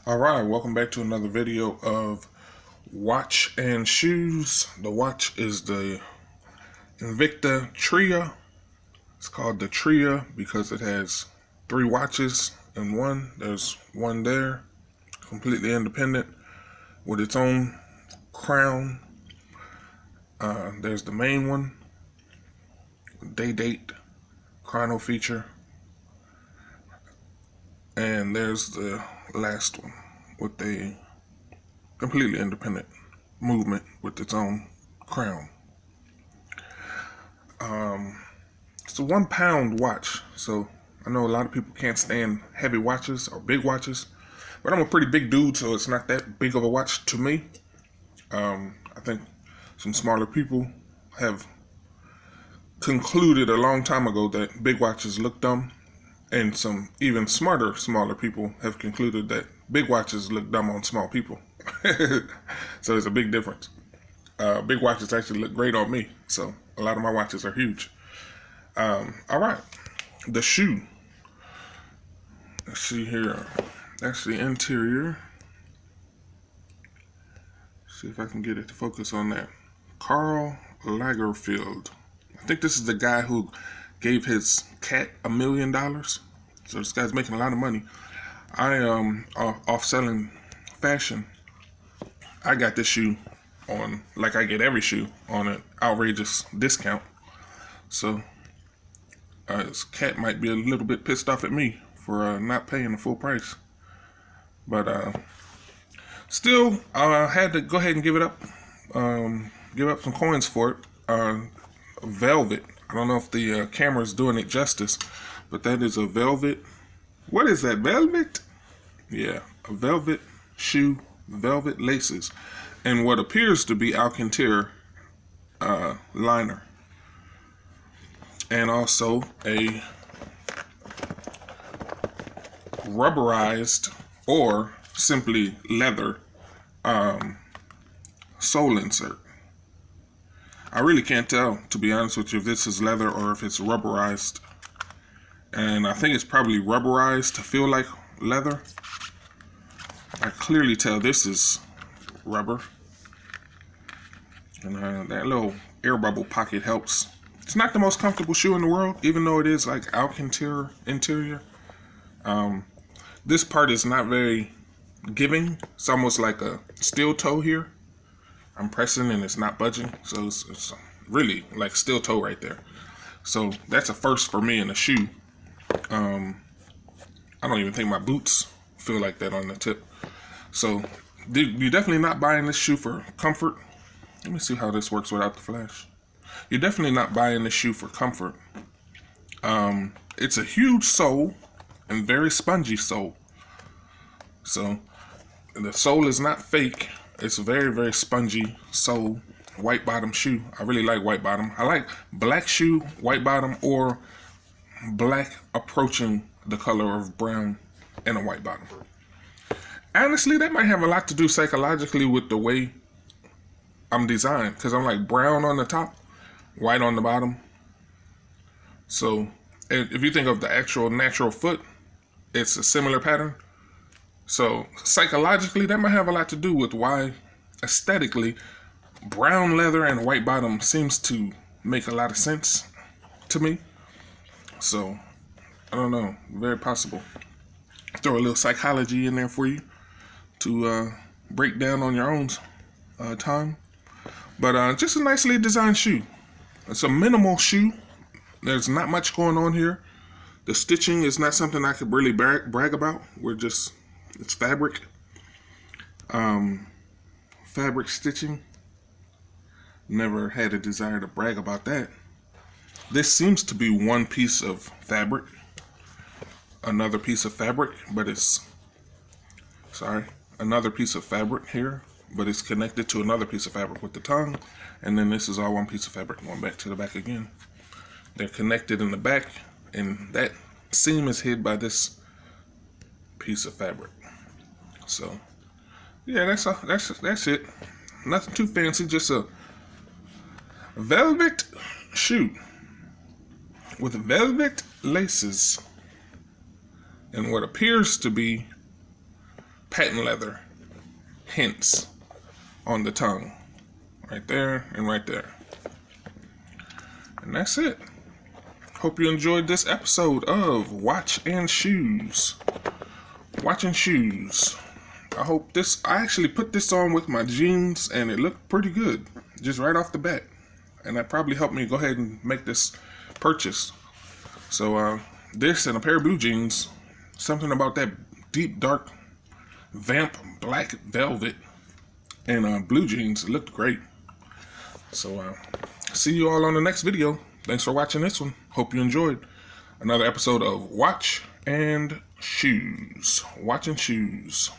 Alright, welcome back to another video of watch and shoes. The watch is the Invicta Tria. It's called the Tria because it has 3 watches in one. There's one there, completely independent, with its own crown. There's the main one, day date, chrono feature. And there's the last one with a completely independent movement with its own crown. It's a 1 pound watch, so I know a lot of people can't stand heavy watches or big watches, but I'm a pretty big dude, so it's not that big of a watch to me. I think some smaller people have concluded a long time ago that big watches look dumb. And some even smaller people have concluded that big watches look dumb on small people. So there's a big difference. Big watches actually look great on me. So a lot of my watches are huge. All right, the shoe. Let's see here. That's the interior. See if I can get it to focus on that. Karl Lagerfeld. I think this is the guy who gave his cat $1 million. So this guy's making a lot of money. I off selling fashion. I got this shoe on, like I get every shoe, on an outrageous discount. So this cat might be a little bit pissed off at me for not paying the full price. But still, I had to go ahead and give it up. Give up some coins for it. Velvet. I don't know if the camera's doing it justice, but that is a velvet. What is that, velvet? Yeah, a velvet shoe, velvet laces, and what appears to be Alcantara liner. And also a rubberized or simply leather sole insert. I really can't tell, to be honest with you, if this is leather or if it's rubberized. And I think it's probably rubberized to feel like leather. I clearly tell this is rubber. And that little air bubble pocket helps. It's not the most comfortable shoe in the world, even though it is like Alcantara interior. This part is not very giving. It's almost like a steel toe here. I'm pressing and it's not budging, so it's really like steel toe right there. So that's a first for me in a shoe. I don't even think my boots feel like that on the tip. So you're definitely not buying this shoe for comfort. Let me see how this works without the flash. You're definitely not buying this shoe for comfort. It's a huge sole and very spongy sole. So the sole is not fake. It's a very, very spongy sole, white bottom shoe. I really like white bottom. I like black shoe, white bottom, or black approaching the color of brown and a white bottom. Honestly, that might have a lot to do psychologically with the way I'm designed, because I'm like brown on the top, white on the bottom. So if you think of the actual natural foot, it's a similar pattern. So psychologically, that might have a lot to do with why aesthetically brown leather and white bottom seems to make a lot of sense to me. So I don't know, very possible. Throw a little psychology in there for you to break down on your own time. But just a nicely designed shoe. It's a minimal shoe. There's not much going on here. The stitching is not something I could really brag about. It's fabric. Fabric stitching. Never had a desire to brag about that. This seems to be one piece of fabric. Another piece of fabric, but another piece of fabric here, but it's connected to another piece of fabric with the tongue. And then this is all one piece of fabric going back to the back again. They're connected in the back, and that seam is hid by this piece of fabric. So yeah, that's it. Nothing too fancy, just a velvet shoe with velvet laces and what appears to be patent leather hints on the tongue. Right there and right there. And that's it. Hope you enjoyed this episode of Watch and Shoes. Watch and Shoes. I actually put this on with my jeans and it looked pretty good. Just right off the bat. And that probably helped me go ahead and make this purchase. So this and a pair of blue jeans. Something about that deep dark vamp black velvet and blue jeans. It looked great. So see you all on the next video. Thanks for watching this one. Hope you enjoyed another episode of Watch and Shoes. Watch and Shoes.